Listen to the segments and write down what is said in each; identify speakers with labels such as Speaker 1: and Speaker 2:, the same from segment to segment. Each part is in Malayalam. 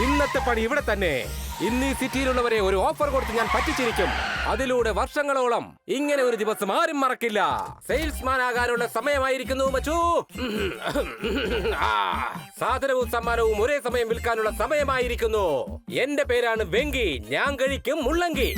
Speaker 1: ഇന്നത്തെ പണി ഇവിടെ തന്നെ. ഇന്ന് ഈ സിറ്റിയിലുള്ളവരെ ഒരു ഓഫർ കൊടുത്ത് ഞാൻ പറ്റിച്ചിരിക്കും. അതിലൂടെ വർഷങ്ങളോളം ഇങ്ങനെ ഒരു ദിവസം ആരും മറക്കില്ല. സെയിൽസ്മാൻ ആകാനുള്ള സമയമായിരിക്കുന്നു മച്ചു. സാധനവും സമ്മാനവും ഒരേ സമയം വിൽക്കാനുള്ള സമയമായിരിക്കുന്നു. എന്റെ പേരാണ് വെങ്കി. ഞാൻ കഴിക്കും മുള്ളങ്കി.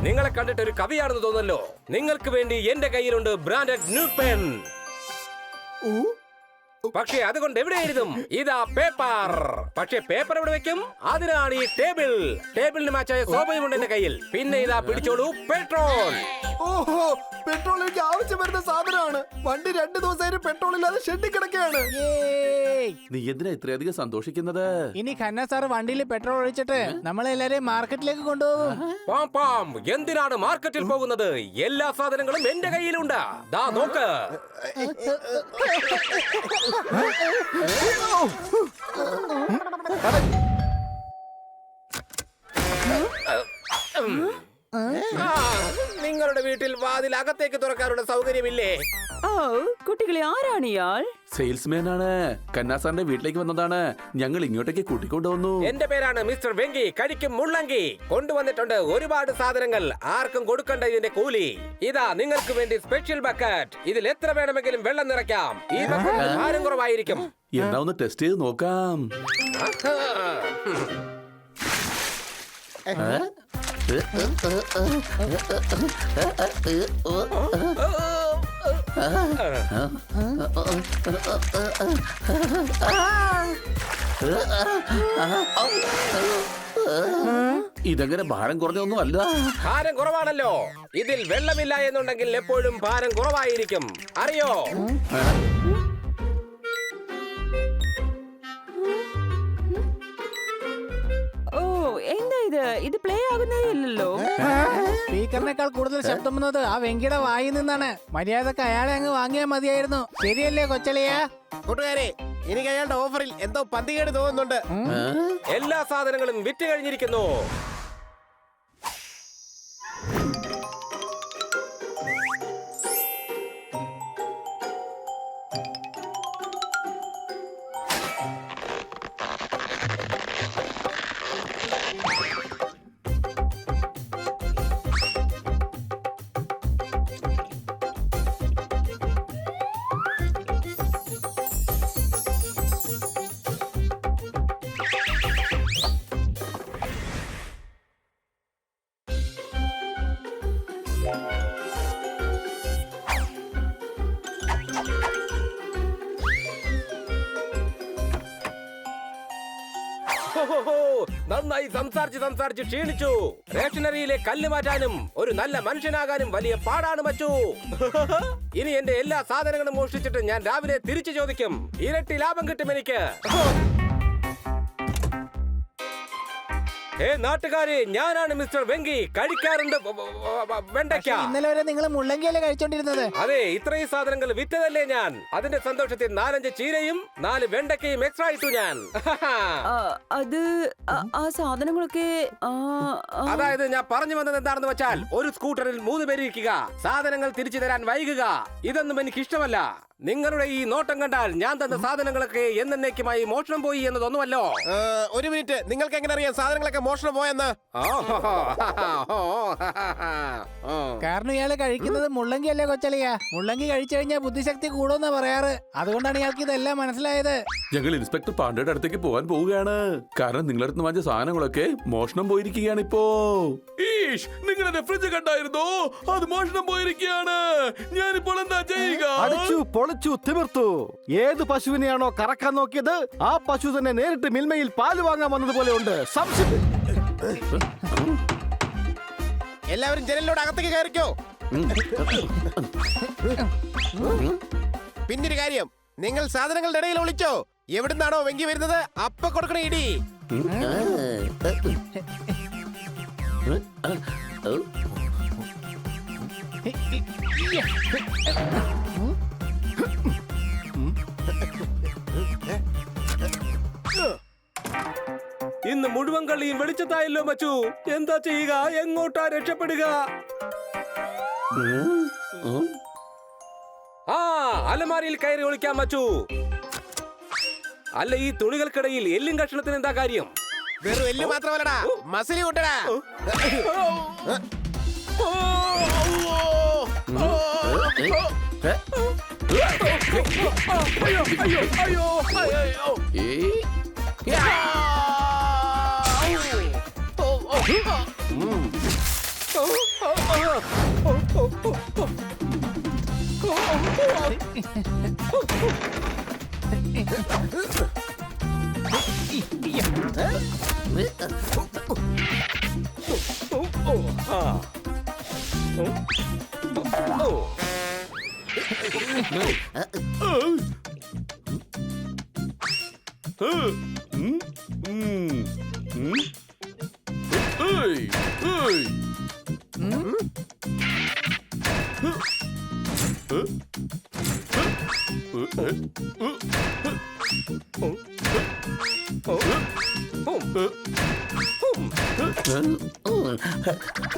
Speaker 1: നിങ്ങളെ കണ്ടിട്ട് ഒരു കവിയാണെന്ന് തോന്നല്ലോ. നിങ്ങൾക്ക് വേണ്ടി എന്റെ കയ്യിലുണ്ട് ബ്രാൻഡഡ് ന്യൂ പെൻ. പക്ഷേ അതുകൊണ്ട് എവിടെ എഴുതും? ഇതാ പേപ്പർ. പക്ഷേ പേപ്പർ എവിടെ വെക്കും? അതിനാണ് ഈ ടേബിൾ. ടേബിളിന് മാച്ചായ സോഫയും ഉണ്ട് എന്റെ കയ്യിൽ. പിന്നെ ഇതാ പിടിച്ചോളൂ, പെട്രോൾ.
Speaker 2: ഓഹോ, പെട്രോൾ എനിക്ക് ആവശ്യം വരുന്ന സാധനമാണ്. വണ്ടി 2 ദിവസമായിട്ട് പെട്രോൾ ഇല്ലാതെ ഷെഡിൽ കിടക്കുകയാണ്.
Speaker 3: നീ എന്തിനാ ഇത്രയധികം സന്തോഷിക്കുന്നത്?
Speaker 4: ഇനി ഖന്ന സാർ വണ്ടിയിൽ പെട്രോൾ ഒഴിച്ചിട്ട് നമ്മളെല്ലാരെയും മാർക്കറ്റിലേക്ക് കൊണ്ടുപോകും.
Speaker 1: പാം, എന്തിനാണ് മാർക്കറ്റിൽ പോകുന്നത്? എല്ലാ സാധനങ്ങളും എന്റെ കയ്യിലുണ്ട്. ദാ നോക്ക്. നിങ്ങളുടെ വീട്ടിൽ വാതിൽ അകത്തേക്ക് തുറക്കാനുള്ള സൗകര്യമില്ലേ?
Speaker 5: ഓ, കുട്ടികളെ, ആരാണ് ഇയാൾ?
Speaker 3: സെയിൽസ്മാൻ ആണ്. കന്നാസാറിന്റെ വീട്ടിലേക്ക് വന്നതാണ്. ഞങ്ങൾ ഇങ്ങോട്ടേക്ക് കൂട്ടിക്കൊണ്ടുവന്നു.
Speaker 1: എന്റെ പേരാണ് മിസ്റ്റർ വെങ്കി. കഴിക്കും മുള്ളങ്കി. കൊണ്ടുവന്നിട്ടുണ്ട് ഒരുപാട് സാധനങ്ങൾ. ആർക്കും കൊടുക്കണ്ട ഇതിന്റെ കൂലി. ഇതാ നിങ്ങൾക്ക് വേണ്ടി സ്പെഷ്യൽ ബക്കറ്റ്. ഇതിൽ എത്ര വേണമെങ്കിലും വെള്ളം നിറയ്ക്കാം. ഈ ബക്കറ്റ് ഭാരം കുറവായിരിക്കും.
Speaker 3: എന്നാ ഒന്ന് ടെസ്റ്റ് ചെയ്ത് നോക്കാം. ഇതങ്ങനെ ഭാരം കുറഞ്ഞൊന്നും അല്ല.
Speaker 1: ഭാരം കുറവാണല്ലോ. ഇതിൽ വെള്ളമില്ല എന്നുണ്ടെങ്കിൽ എപ്പോഴും ഭാരം കുറവായിരിക്കും. അറിയോ?
Speaker 5: ഓ, എന്താ ഇത്? ഇത് പ്ലേ ആകുന്നേ ഇല്ലല്ലോ.
Speaker 4: സ്പീക്കറിനേക്കാൾ കൂടുതൽ ശബ്ദം വന്നത് ആ വെങ്കിയുടെ വായിൽ നിന്നാണ്. മര്യാദക്ക് അയാളെ അങ്ങ് വാങ്ങിയാൽ മതിയായിരുന്നു. ശരിയല്ലേ കൊച്ചളിയ?
Speaker 2: കൂട്ടുകാരെ, എനിക്ക് അയാളുടെ ഓഫറിൽ എന്തോ പന്തികേട് തോന്നുന്നുണ്ട്.
Speaker 1: എല്ലാ സാധനങ്ങളും വിറ്റ് കഴിഞ്ഞിരിക്കുന്നു. നന്നായി സംസാരിച്ച് ക്ഷീണിച്ചു. റേഷനറിയിലെ കല്ല് മാറ്റാനും ഒരു നല്ല മനുഷ്യനാകാനും വലിയ പാടാണ് മച്ചു. ഇനി എന്റെ എല്ലാ സാധനങ്ങളും മോഷ്ടിച്ചിട്ട് ഞാൻ രാവിലെ തിരിച്ചു ചോദിക്കും. ഇരട്ടി ലാഭം കിട്ടും എനിക്ക്. നാട്ടുകാരെ, ഞാനാണ് മിസ്റ്റർ വെങ്കി. കഴിക്കാറുണ്ട് വെണ്ടയ്ക്ക.
Speaker 4: ഇന്നലെ വരെ നിങ്ങൾ മുള്ളങ്കിയല്ലേ കഴിച്ചോണ്ടിരുന്നത്?
Speaker 1: അതെ, ഇത്രയും സാധനങ്ങൾ വിറ്റതല്ലേ ഞാൻ. അതിന്റെ സന്തോഷത്തിൽ 4-5 ചീരയും 4 വെണ്ടയ്ക്കയും എക്സ്ട്രാ ഇട്ടു ഞാൻ.
Speaker 5: അത് ആ സാധനങ്ങളൊക്കെ
Speaker 1: അതായത് ഞാൻ പറഞ്ഞു വന്നത് എന്താണെന്ന് വെച്ചാൽ, ഒരു സ്കൂട്ടറിൽ 3 പേര് ഇരിക്കുക, സാധനങ്ങൾ തിരിച്ചു തരാൻ വൈകുക. ഇതൊന്നും എനിക്ക് ഇഷ്ടമല്ല. നിങ്ങളുടെ ഈ നോട്ടം കണ്ടാൽ ഞാൻ തന്ന സാധനങ്ങളൊക്കെ എന്നേക്കുമായി മോഷണം പോയി എന്നതൊന്നുമല്ലോ.
Speaker 2: ഒരു മിനിറ്റ്, നിങ്ങൾക്ക് എങ്ങനെ അറിയാം സാധനങ്ങളൊക്കെ മോഷണം പോയെന്ന്?
Speaker 4: കാരണം ഇയാള് കഴിക്കുന്നത് മുള്ളങ്കിയല്ലേ കൊച്ചളിയ? മുള്ളങ്കി കഴിച്ചു കഴിഞ്ഞാൽ ബുദ്ധിശക്തി കൂടുമെന്നാ പറയാറ്. അതുകൊണ്ടാണ് ഇയാൾക്ക് ഇതെല്ലാം മനസ്സിലായത്.
Speaker 3: ഞങ്ങൾ ഇൻസ്പെക്ടർ പാണ്ഡയുടെ അടുത്തേക്ക് പോകാൻ പോവുകയാണ്. കാരണം നിങ്ങളടുത്ത് വാങ്ങിച്ച സാധനങ്ങളൊക്കെ മോഷണം പോയിരിക്കുകയാണ് ഇപ്പോ.
Speaker 1: ഈ
Speaker 3: ഈഷ്, നിങ്ങൾ എന്റെ ഫ്രിഡ്ജ് കണ്ടായിരുന്നോ? അത് മോഷണം പോയിരിക്കുകയാണ്. ഞാനിപ്പോൾ എന്താ ചെയ്യുക?
Speaker 2: അടിച്ചു പൊളിച്ചു തിമിർത്തു. ഏത് പശുവിനെയാണോ കറക്കാൻ നോക്കിയത് ആ പശു തന്നെ നേരിട്ട് മിൽമയിൽ പാല് വാങ്ങാൻ വന്നതുപോലെ ഉണ്ട്. സംശയം.
Speaker 6: എല്ലാവരും ജനലിലൂടെ അകത്തേക്ക് കയറിക്കോ. പിന്നൊരു കാര്യം, നിങ്ങൾ സാധനങ്ങളുടെ ഇടയിൽ ഒളിച്ചോ. എവിടുന്നാണോ വെങ്കി വരുന്നത് അപ്പ കൊടുക്കണ ഇടി.
Speaker 1: ഇന്ന് മുഴുവൻ കളിയും വെളിച്ചത്തായല്ലോ മച്ചു. എന്താ ചെയ്യുക? എങ്ങോട്ടാ രക്ഷപ്പെടുക? ആ, അലമാരിയിൽ കയറി ഒളിക്കാം മച്ചു. അല്ല, ഈ തുണികൾക്കിടയിൽ എല്ലും കഷ്ണത്തിന് എന്താ കാര്യം?
Speaker 6: വെറും എല്ല് മാത്രമല്ലടാ, മസിലി കൂട്ടടാ.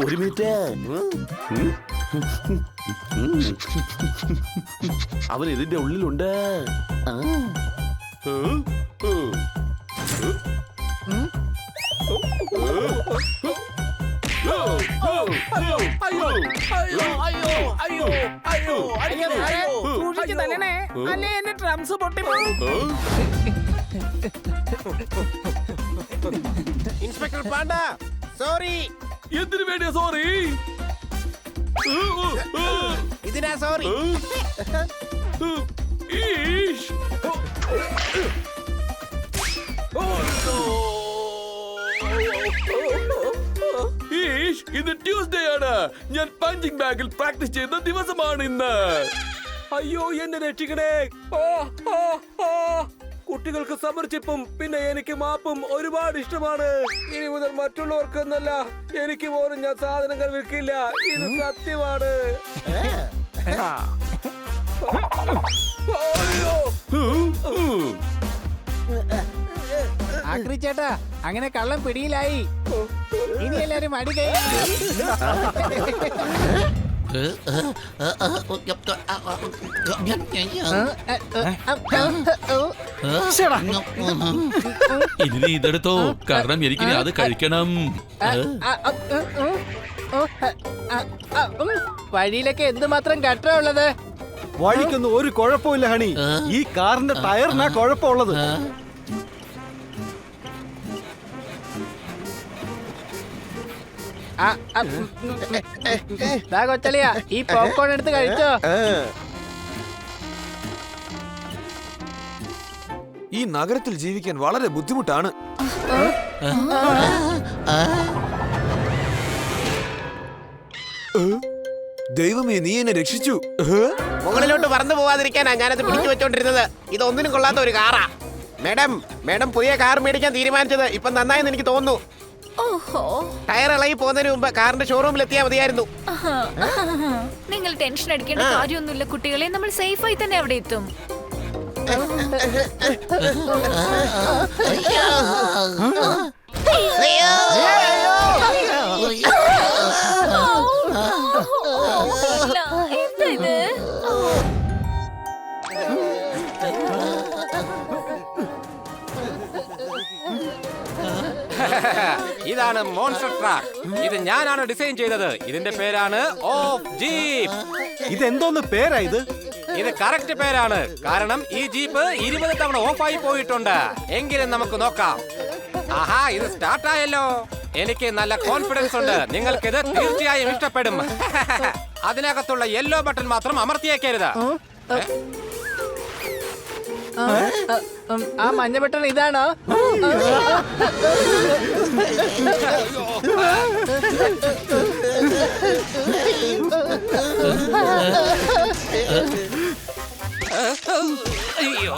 Speaker 3: ഒരു മിനിറ്റ്. അവൻ ഇതിന്റെ ഉള്ളിലുണ്ട്.
Speaker 6: Inspector Panda, sorry.
Speaker 3: എന്തിനു വേണ്ടിയാ സോറി?
Speaker 6: ഇതിനാ സോറി.
Speaker 3: ഈഷ്, ഈഷ്, ഇത് ട്യൂസ്ഡേ ആണ്. ഞാൻ പഞ്ചിങ് ബാഗിൽ പ്രാക്ടീസ് ചെയ്യുന്ന ദിവസമാണ് ഇന്ന്.
Speaker 1: അയ്യോ, എന്നെ രക്ഷിക്കണേ. കുട്ടികൾക്ക് സമർച്ചിപ്പും പിന്നെ എനിക്ക് മാപ്പും ഒരുപാട് ഇഷ്ടമാണ്. ഇനി മുതൽ മറ്റുള്ളവർക്ക് എന്നല്ല, എനിക്ക് പോലും ഞാൻ സാധനങ്ങൾ വിൽക്കില്ല. ഇത് സത്യമാണ്.
Speaker 4: ആക്രി ചേട്ടാ, അങ്ങനെ കള്ളം പിടിയിലായി. ഇനി എല്ലാരും അടി കഴിഞ്ഞു.
Speaker 7: ഇനി നീ ഇതെടുത്തോ, കാരണം എനിക്ക് അത് കഴിക്കണം.
Speaker 4: വഴിയിലൊക്കെ എന്തുമാത്രം ഗട്ടറാ ഉള്ളത്.
Speaker 2: വഴിക്കൊന്നും ഒരു കുഴപ്പമില്ല ഹണി. ഈ കാറിന്റെ ടയറിനാ കുഴപ്പമുള്ളത്.
Speaker 4: കൊച്ചളിയാ, ഈ പോപ്കോൺ എടുത്ത് കഴിച്ചോ.
Speaker 8: ഈ നഗരത്തിൽ ജീവിക്കാൻ വളരെ ബുദ്ധിമുട്ടാണ്. ദൈവമേ, നീ എന്നെ രക്ഷിച്ചു.
Speaker 6: മുകളിലോട്ട് പറന്നു പോവാതിരിക്കാനാ ഞാനത് പിടിച്ചു വെച്ചോണ്ടിരുന്നത്. ഇതൊന്നിനും കൊള്ളാത്ത ഒരു കാറാ. മേഡം പുതിയ കാർ മേടിക്കാൻ തീരുമാനിച്ചത് ഇപ്പൊ നന്നായെന്ന് എനിക്ക് തോന്നുന്നു. ടയർ ഇളകി പോകുന്നതിന് മുമ്പ് കാറിന്റെ ഷോറൂമിൽ എത്തിയാൽ മതിയായിരുന്നു.
Speaker 9: നിങ്ങൾ ടെൻഷൻ അടിക്കേണ്ട കാര്യമൊന്നുമില്ല കുട്ടികളെ, നമ്മൾ സേഫ് ആയി തന്നെ അവിടെ എത്തും. എന്താ ഇത്?
Speaker 1: ഇതാണ് മോൺസ്റ്റർ ട്രാക്ക്. ഇത് ഞാനാണ് ഡിസൈൻ ചെയ്തത്. ഇതിന്റെ പേരാണ് ഓഫ് ജീപ്പ്.
Speaker 2: ഇതെന്തോന്ന് പേരാ ഇത്?
Speaker 1: ഇത് കറക്റ്റ് പേരാണ്, കാരണം ഈ ജീപ്പ് 20 തവണ ഓഫായി പോയിട്ടുണ്ട്. എങ്കിലും നമുക്ക് നോക്കാം. ആഹാ ഇത് സ്റ്റാർട്ട് ആയല്ലോ. എനിക്ക് നല്ല കോൺഫിഡൻസ് ഉണ്ട്, നിങ്ങൾക്കിത് തീർച്ചയായും ഇഷ്ടപ്പെടും. അതിനകത്തുള്ള യെല്ലോ ബട്ടൺ മാത്രം അമർത്തിയേക്കരുത്.
Speaker 4: ആ മഞ്ഞ ബട്ടൺ ഇതാണോ?
Speaker 1: അയ്യോ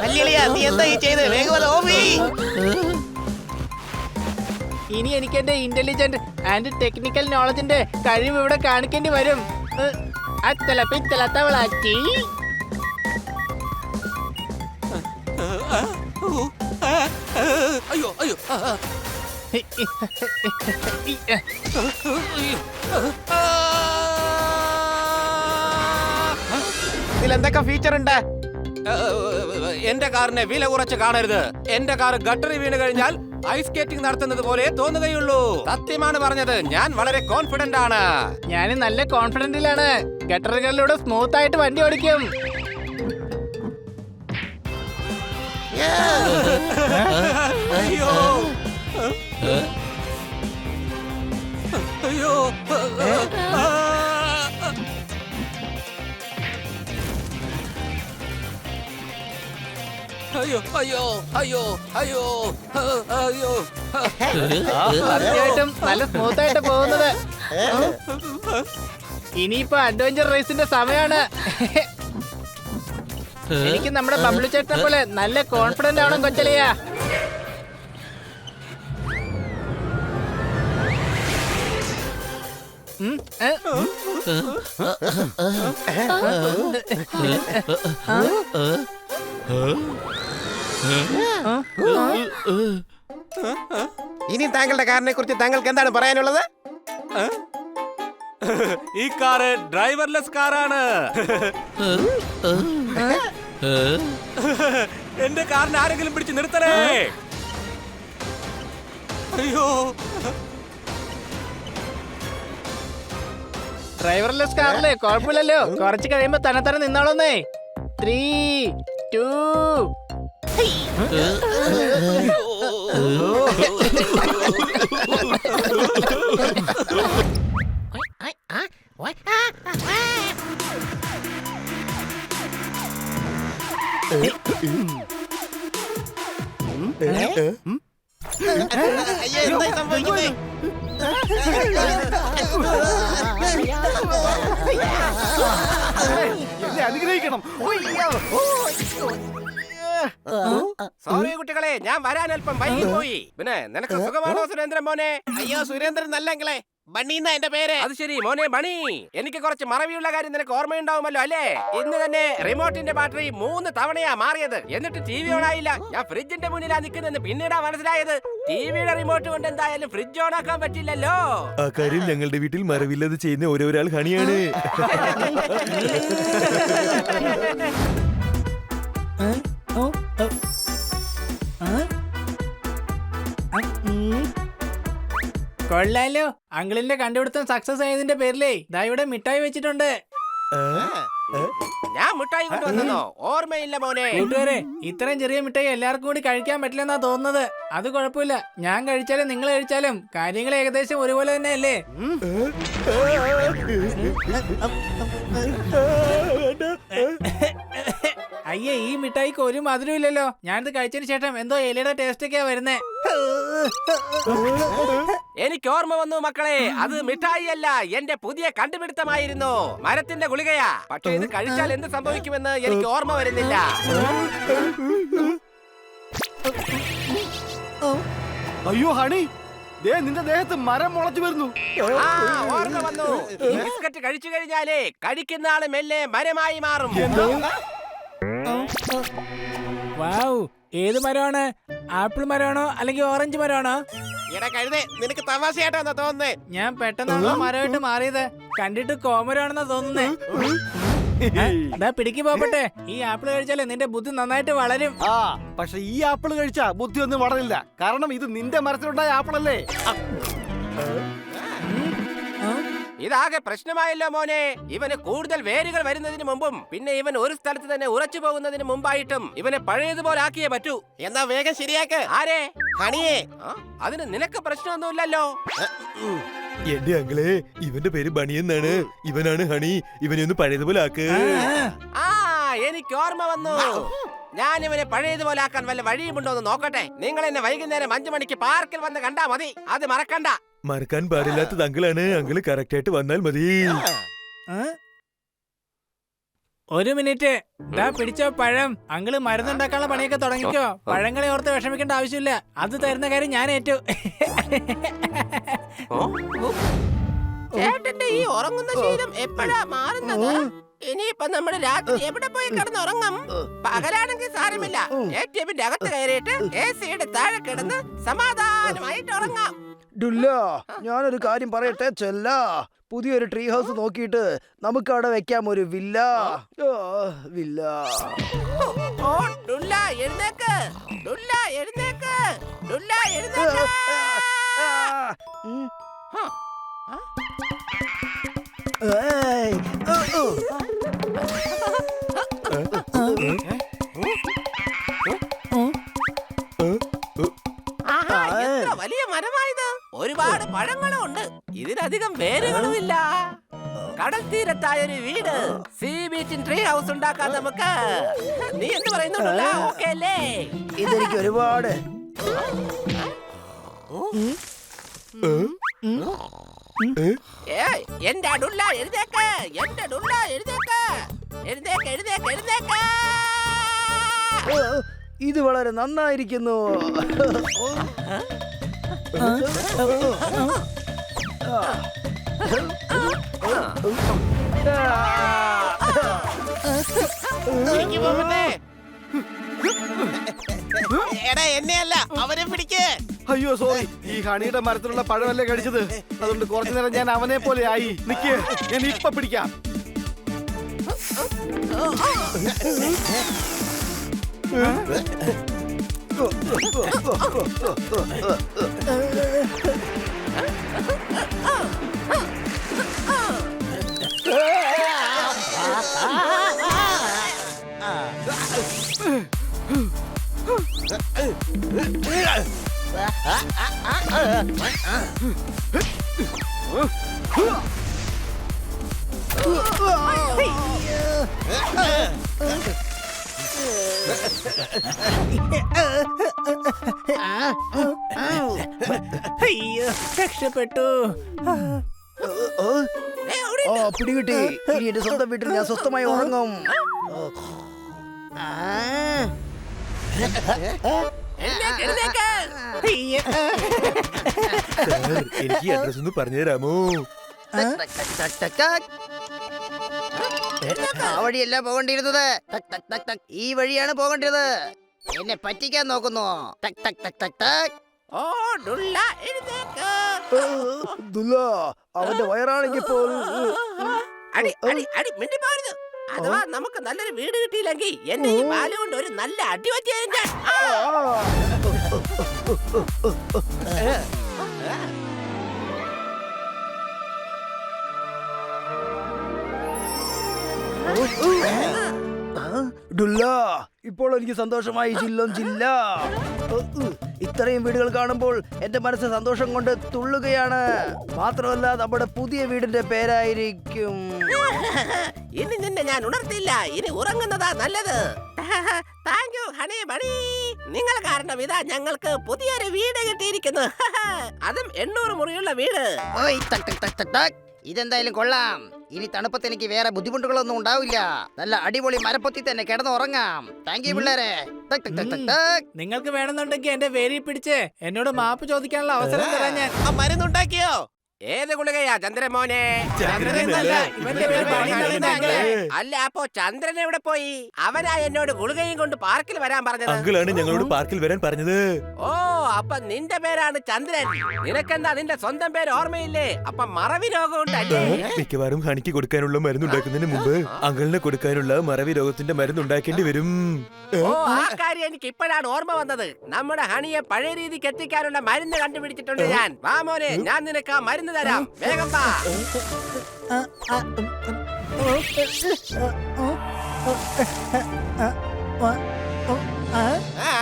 Speaker 6: അല്ലിളിയാ, നീ എന്താ ഈ ചെയ്ത്? വേഗം ഓഫി.
Speaker 4: ഇനി എനിക്ക് എന്റെ ഇന്റലിജന്റ് ആൻഡ് ടെക്നിക്കൽ നോളജിന്റെ കഴിവ് ഇവിടെ കാണിക്കേണ്ടി വരും. അത്തല പിത്തല തവളാറ്റി.
Speaker 1: അയ്യോ അയ്യോ
Speaker 6: ഇതിലെന്തൊക്കെ ഫീച്ചർ ഉണ്ട്?
Speaker 1: എന്റെ കാറിനെ വില കുറച്ച് കാണരുത്. എന്റെ കാർ ഗട്ടറിൽ വീണ് കഴിഞ്ഞാൽ ഐസ് സ്കേറ്റിംഗ് നടത്തുന്നത് പോലെ തോന്നുകയുള്ളൂ. സത്യമാണ് പറഞ്ഞത്, ഞാൻ വളരെ കോൺഫിഡന്റ് ആണ്.
Speaker 4: ഞാൻ നല്ല കോൺഫിഡന്റിലാണ്. ഗട്ടറുകളിലൂടെ സ്മൂത്ത് ആയിട്ട് വണ്ടി ഓടിക്കും.
Speaker 1: അയ്യോ അയ്യോ അയ്യോ അയ്യോ അയ്യോ അയ്യോ അയ്യോ
Speaker 4: തീർച്ചയായിട്ടും നല്ല സ്മൂത്ത് ആയിട്ട് പോകുന്നത്. ഇനിയിപ്പോ അഡ്വഞ്ചർ റേസിന്റെ സമയമാണ്. എനിക്ക് നമ്മുടെ ബബ്ലു ചേട്ടനെ പോലെ നല്ല കോൺഫിഡന്റ് ആവണം കൊച്ചലിയാ.
Speaker 6: ഇനി താങ്കളുടെ കാറിനെ കുറിച്ച് താങ്കൾക്ക് എന്താണ് പറയാനുള്ളത്?
Speaker 1: ഈ കാറ് ഡ്രൈവർലെസ് കാറാണ്. എന്റെ കാറിന് ആരെങ്കിലും പിടിച്ച് നിർത്തലേ. അയ്യോ
Speaker 4: ഡ്രൈവർലെസ് കാറില് കുഴപ്പമില്ലല്ലോ. കുറച്ച് കഴിയുമ്പോ തന്നെ തന്നെ നിന്നോളന്നേ. 3, 2
Speaker 6: അയ്യോ, എന്തായി സംഭവിക്കുന്നേ?
Speaker 2: എന്നെ അനുഗ്രഹിക്കണം.
Speaker 1: സോറി കുട്ടികളെ, ഞാൻ വരാൻ അല്പം വൈകിപ്പോയി. പിന്നെ നിനക്ക് സുഖമാണോ സുരേന്ദ്രൻ മോനെ?
Speaker 6: അയ്യോ, സുരേന്ദ്രൻ നല്ലെങ്കിലേ. ബണ്ണീന്നാ എന്റെ പേര്.
Speaker 1: അത് ശരി മോനെ ബണി, എനിക്ക് കുറച്ച് മറവിയുള്ള കാര്യം നിനക്ക് ഓർമ്മയുണ്ടാവുമല്ലോ അല്ലേ? ഇന്ന് തന്നെ റിമോട്ടിന്റെ ബാറ്ററി 3 തവണയാ മാറിയത്. എന്നിട്ട് ടി വി ഓൺ ആയില്ല. ഞാൻ ഫ്രിഡ്ജിന്റെ മുന്നിലാ നിൽക്കുന്നെന്ന് പിന്നീടാ മനസ്സിലായത്. ടിവിയുടെ റിമോട്ട് കൊണ്ട് എന്തായാലും ഫ്രിഡ്ജ് ഓൺ ആക്കാൻ പറ്റില്ലല്ലോ.
Speaker 10: ആ കാര്യം ഞങ്ങളുടെ വീട്ടിൽ മറവില്ലാതെ ചെയ്യുന്ന ഓരോരാൾ ഹണിയാണ്.
Speaker 4: കൊള്ളാലോ, അങ്കിളിന്റെ കണ്ടുപിടുത്തം സക്സസ് ആയതിന്റെ പേരിലേ ദാ ഇവിടെ മിഠായി വെച്ചിട്ടുണ്ട്.
Speaker 1: ഞാൻ മിഠായി കൊണ്ടുവന്നോ? ഓർമ്മയില്ല മോനെ.
Speaker 4: കൂട്ടുകാരെ, ഇത്രയും ചെറിയ മിഠായി എല്ലാവർക്കും കൂടി കഴിക്കാൻ പറ്റില്ലെന്നാ തോന്നുന്നത്. അത് കുഴപ്പമില്ല, ഞാൻ കഴിച്ചാലും നിങ്ങൾ കഴിച്ചാലും കാര്യങ്ങൾ ഏകദേശം ഒരുപോലെ തന്നെ അല്ലേ? അയ്യേ, ഈ മിഠായിക്ക് ഒരു മധുരം ഇല്ലല്ലോ. ഞാനിത് കഴിച്ചതിന് ശേഷം എന്തോ ഇലയുടെ ടേസ്റ്റ് ഒക്കെയാ വരുന്നേ.
Speaker 1: എനിക്ക് ഓർമ്മ വന്നു മക്കളെ, അത് മിഠായി അല്ല, എന്റെ പുതിയ കണ്ടുപിടുത്തമായിരുന്നു. മരത്തിന്റെ ഗുളികയാ. പക്ഷെ ഇത് കഴിച്ചാൽ എന്ത് സംഭവിക്കുമെന്ന് എനിക്ക് ഓർമ്മ വരുന്നില്ല.
Speaker 2: അയ്യോ ഹണി, ദേ നിന്റെ ദേഹത്ത് മരം മുളച്ചു വരുന്നു.
Speaker 1: ആ, ഓർമ്മ വന്നു. ഈ ബിസ്ക്കറ്റ് കഴിച്ചു കഴിഞ്ഞാലേ കഴിക്കുന്ന ആള് മെല്ലെ മരമായി മാറും.
Speaker 4: വാവ്, ഏത് മരമാണ്? ആപ്പിൾ മരമാണോ അല്ലെങ്കിൽ ഓറഞ്ച് മരമാണോ?
Speaker 6: എടാ കഴുതേ, നിനക്ക് തമാശയായിട്ടാ തോന്നുന്നേ.
Speaker 4: ഞാൻ പെട്ടെന്നാണോ മരമായിട്ട് മാറിയത്? കണ്ടിട്ട് കോമരാണെന്നാ തോന്നുന്നേ. പിടിക്ക് പോകട്ടെ. ഈ ആപ്പിൾ കഴിച്ചാലേ നിന്റെ ബുദ്ധി നന്നായിട്ട് വളരും.
Speaker 2: ആ പക്ഷെ ഈ ആപ്പിൾ കഴിച്ചാ ബുദ്ധി ഒന്നും വളരില്ല. കാരണം ഇത് നിന്റെ മരത്തിലുണ്ടായ ആപ്പിളല്ലേ.
Speaker 1: ഇതാകെ പ്രശ്നമായല്ലോ മോനെ. ഇവന് കൂടുതൽ വേരുകൾ വരുന്നതിന് മുമ്പും പിന്നെ ഇവൻ ഒരു സ്ഥലത്ത് തന്നെ ഉറച്ചു പോകുന്നതിന് മുമ്പായിട്ടും ഇവനെ പഴയതുപോലെ ആക്കിയേ പറ്റൂ.
Speaker 6: എന്നാ വേഗം ശരിയാക്ക്.
Speaker 1: ആരെ?
Speaker 6: ഹണിയെ.
Speaker 1: അതിന് നിനക്ക് പ്രശ്നമൊന്നുമില്ലല്ലോ.
Speaker 10: എന്റെ അങ്കിളെ, ഇവന്റെ പേര് ബണി എന്നാണ്. ഇവനാണ് ഹണി. ഇവനെ ഒന്ന് പഴയതുപോലെ ആക്ക്.
Speaker 1: ആ എനിക്ക് ഓർമ്മ വന്നു. ഞാൻ ഇവനെ പഴയതുപോലെ ആക്കാൻ വല്ല വഴിയുമുണ്ടോ എന്ന് നോക്കട്ടെ. നിങ്ങൾ എന്നെ വൈകുന്നേരം 5 മണിക്ക് പാർക്കിൽ വന്ന് കണ്ടാ മതി. അത് മറക്കണ്ട.
Speaker 10: മറക്കാൻ പാടില്ലാത്തത് അങ്കിളാണ്. അങ്കിള് കറക്റ്റ് ആയിട്ട് വന്നാൽ മതി.
Speaker 4: ഒരു മിനിറ്റ്. പിടിച്ചോ പഴം. അങ്കിള് മരുന്നുണ്ടാക്കാനുള്ള പണിയൊക്കെ തുടങ്ങിക്കോ. പഴങ്ങളെ ഓർത്ത് വിഷമിക്കേണ്ട ആവശ്യമില്ല. അത് തരുന്ന കാര്യം ഞാൻ ഏറ്റു.
Speaker 1: ചേട്ടന്റെ ഈ ഉറങ്ങുന്ന ശീലം എപ്പോഴാ മാറുന്നത്? ഇനിയിപ്പൊ നമ്മള് രാത്രി എവിടെ പോയി കിടന്നുറങ്ങും? പകലാണെങ്കിൽ സാരമില്ല. ATM-ന്റെ അകത്ത് കയറിയിട്ട് AC-യുടെ താഴെ കിടന്ന് സമാധാനമായിട്ട് ഉറങ്ങാം.
Speaker 2: ഡുല്ല, ഞാനൊരു കാര്യം പറയട്ടെ ചെല്ല. പുതിയൊരു ട്രീ ഹൗസ് നോക്കിയിട്ട് നമുക്ക് അവിടെ വെക്കാം ഒരു വില്ല. വില്ല.
Speaker 1: ഓ ഡുല്ല എഴുന്നേക്ക്. ഡുല്ല എഴുന്നേക്ക്. ഡുല്ല എഴുന്നേക്ക്. ആഹാ, എത്ര വലിയ മരമായത്. ഒരുപാട് പഴങ്ങളും ഉണ്ട്. ഇതിനധികം വേരുകളുമില്ല. കടൽ തീരത്തായ ഒരു വീട്, സീ ബീച്ചിൻ ട്രീ ഹൗസ് ഉണ്ടാക്കാൻ നമുക്ക്. നീ എന്ത് പറയുന്നു? ഓക്കേ അല്ലേ?
Speaker 2: ഇതെനിക്ക് ഒരുപാട്.
Speaker 1: എന്റെ ഡുല്ല എഴുതേക്ക്. എന്റെ ഡുല്ല എഴുതേക്ക്. എഴുതേക്ക് എഴുതേക്ക് എഴുതേക്ക്.
Speaker 2: ഇത് വളരെ നന്നായിരിക്കുന്നു.
Speaker 6: എടാ എന്നെയല്ല, അവനെ പിടിക്ക്.
Speaker 2: അയ്യോ സോറി, ഈ ഹണിയുടെ മരത്തിലുള്ള പഴമല്ലേ കഴിച്ചത്. അതുകൊണ്ട് കുറച്ചു നേരം ഞാൻ അവനെ പോലെ ആയി. നിക്ക്, ഞാൻ ഇപ്പൊ പിടിക്കാം.
Speaker 4: അയ്യോ, രക്ഷപ്പെട്ടു.
Speaker 2: പിടികിട്ടി. ഇനി എന്റെ സ്വന്തം വീട്ടിൽ ഞാൻ സ്വസ്ഥമായി ഉറങ്ങും.
Speaker 10: എനിക്ക് അഡ്രസ് ഒന്ന് പറഞ്ഞു തരാമോ?
Speaker 11: ആ വഴിയല്ല പോകേണ്ടിയിരുന്നത്. ഈ വഴിയാണ് പോകേണ്ടത്. എന്നെ പറ്റിക്കാൻ നോക്കുന്നു.
Speaker 1: ഓ ഡുല്ല എഴുന്നേക്ക്.
Speaker 2: അവന്റെ വയറാണെങ്കിൽ
Speaker 1: അടി അടി അടി മിണ്ടി പോരുത്. അഥവാ നമുക്ക് നല്ലൊരു വീട് കിട്ടിയില്ലെങ്കിൽ എന്നെ ഈ ബാല കൊണ്ട് ഒരു നല്ല അടി പറ്റിയാൽ ഞാൻ.
Speaker 2: ഡുല്ല, ഇപ്പോൾ എനിക്ക് സന്തോഷമായി. ചില്ലും ചില്ല. ഇത്രയും വീടുകൾ കാണുമ്പോൾ എന്റെ മനസ്സ് സന്തോഷം കൊണ്ട് തുള്ളുകയാണ്. മാത്രമല്ല നമ്മുടെ പുതിയ വീടിന്റെ പേരായിരിക്കും.
Speaker 1: ഇനി നിന്നെ ഞാൻ ഉണർത്തില്ല. ഇനി ഉറങ്ങുന്നതാ നല്ലത്. Thank you honey bunny. നിങ്ങൾ കാരണം ഇതാ ഞങ്ങൾക്ക് പുതിയൊരു വീട് കിട്ടിയിരിക്കുന്നു. അതും 800 മുറിയുള്ള വീട്.
Speaker 11: ഇതെന്തായാലും കൊള്ളാം. ഇനി തണുപ്പത്ത് എനിക്ക് വേറെ ബുദ്ധിമുട്ടുകളൊന്നും ഉണ്ടാവില്ല. നല്ല അടിപൊളി മരപ്പൊത്തി തന്നെ കിടന്ന് ഉറങ്ങാം. താങ്ക് യു പിള്ളേരെ.
Speaker 4: നിങ്ങൾക്ക് വേണമെന്നുണ്ടെങ്കിൽ എന്റെ വേരി പിടിച്ച് എന്നോട് മാപ്പ് ചോദിക്കാനുള്ള അവസരം തരാൻ ഞാൻ.
Speaker 6: മരുന്നുണ്ടാക്കിയോ?
Speaker 1: ഏത് ഗുളികയാ ചന്ദ്രൻ മോനെ?
Speaker 4: ചന്ദ്രനല്ല, ഇവന്റെ പേര് ബണി എന്നാണ് അങ്കിളേ.
Speaker 1: അല്ല, അപ്പോ ചന്ദ്രൻ എവിടെ പോയി? അവനാ എന്നോട് ഗുളികയും കൊണ്ട് പാർക്കിൽ വരാൻ പറഞ്ഞത്.
Speaker 10: അങ്കിളാണ് ഞങ്ങളോട് പാർക്കിൽ വരാൻ പറഞ്ഞത്.
Speaker 1: ഓ, അപ്പൊ നിന്റെ പേരാണ് ചന്ദ്രൻ. നിനക്കെന്താ നിന്റെ സ്വന്തം പേര് ഓർമ്മയില്ലേ? അപ്പൊ മറവി രോഗം ഉണ്ടല്ലേ?
Speaker 10: മിക്കവാറും ഹണിക്ക് കൊടുക്കാനുള്ള മരുന്നുണ്ടാക്കുന്നതിന് മുമ്പ് അങ്കിളിന് കൊടുക്കാനുള്ള മറവി രോഗത്തിന്റെ മരുന്നുണ്ടാക്കേണ്ടി വരും.
Speaker 1: ഓ, ആ കാര്യം എനിക്ക് ഇപ്പോഴാണ് ഓർമ്മ വന്നത്. നമ്മുടെ ഹണിയെ പഴയ രീതിക്ക് എത്തിക്കാനുള്ള മരുന്ന് കണ്ടുപിടിച്ചിട്ടുണ്ട് ഞാൻ. വാ മോനെ, ഞാൻ നിനക്ക് ആ മരുന്ന് തരാം. വേഗം വാ.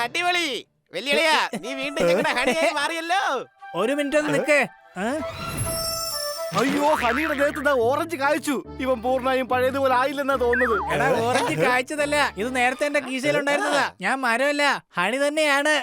Speaker 6: അടിപൊളി വെല്ലുവിളിയാ, നീ വീണ്ടും ഞങ്ങളുടെ ഹണിയായി മാറിയല്ലോ.
Speaker 4: ഒരു മിനിറ്റ് ഒന്ന് നിക്ക്.
Speaker 2: അയ്യോ, ഹണിയുടെ ദേഹത്ത് ഓറഞ്ച് കായ്ച്ചു. ഇവൻ പൂർണ്ണമായും പഴയതുപോലെ ആയില്ലെന്നാ തോന്നുന്നത്.
Speaker 4: എടാ, ഓറഞ്ച് കാഴ്ചതല്ല, ഇത് നേരത്തെ എന്റെ കീശയിലുണ്ടായിരുന്നതാ. ഞാൻ മരമല്ല, ഹണി തന്നെയാണ്.